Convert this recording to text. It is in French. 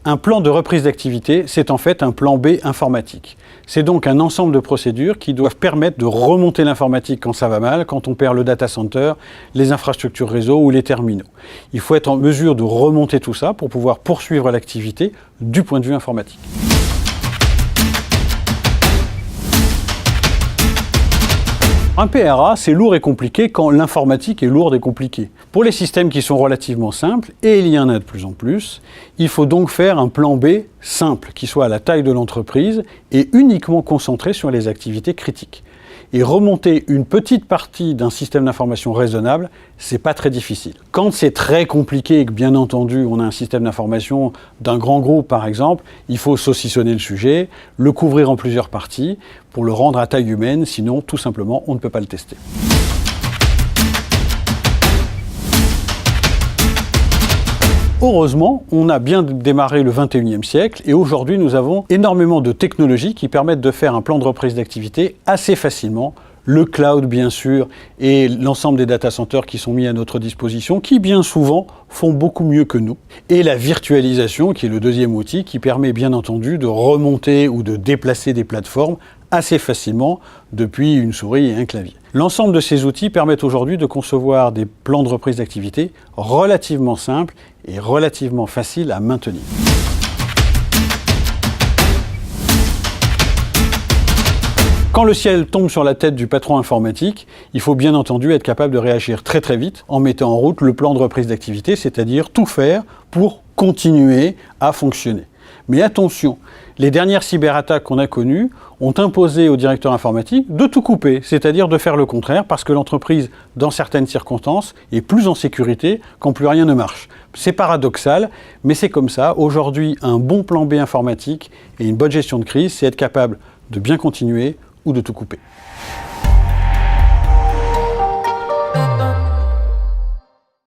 Un plan de reprise d'activité, c'est en fait un plan B informatique. C'est donc un ensemble de procédures qui doivent permettre de remonter l'informatique quand ça va mal, quand on perd le data center, les infrastructures réseau ou les terminaux. Il faut être en mesure de remonter tout ça pour pouvoir poursuivre l'activité du point de vue informatique. Un PRA, c'est lourd et compliqué quand l'informatique est lourde et compliquée. Pour les systèmes qui sont relativement simples, et il y en a de plus en plus, il faut donc faire un plan B simple, qui soit à la taille de l'entreprise et uniquement concentré sur les activités critiques. Et remonter une petite partie d'un système d'information raisonnable, c'est pas très difficile. Quand c'est très compliqué et que, bien entendu, on a un système d'information d'un grand groupe, par exemple, il faut saucissonner le sujet, le couvrir en plusieurs parties pour le rendre à taille humaine, sinon, tout simplement, on ne peut pas le tester. Heureusement, on a bien démarré le 21e siècle et aujourd'hui nous avons énormément de technologies qui permettent de faire un plan de reprise d'activité assez facilement. Le cloud bien sûr et l'ensemble des data centers qui sont mis à notre disposition qui bien souvent font beaucoup mieux que nous. Et la virtualisation qui est le deuxième outil qui permet bien entendu de remonter ou de déplacer des plateformes assez facilement depuis une souris et un clavier. L'ensemble de ces outils permettent aujourd'hui de concevoir des plans de reprise d'activité relativement simples et relativement faciles à maintenir. Quand le ciel tombe sur la tête du patron informatique, il faut bien entendu être capable de réagir très très vite en mettant en route le plan de reprise d'activité, c'est-à-dire tout faire pour continuer à fonctionner. Mais attention, les dernières cyberattaques qu'on a connues ont imposé au directeur informatique de tout couper, c'est-à-dire de faire le contraire, parce que l'entreprise, dans certaines circonstances, est plus en sécurité quand plus rien ne marche. C'est paradoxal, mais c'est comme ça. Aujourd'hui, un bon plan B informatique et une bonne gestion de crise, c'est être capable de bien continuer ou de tout couper.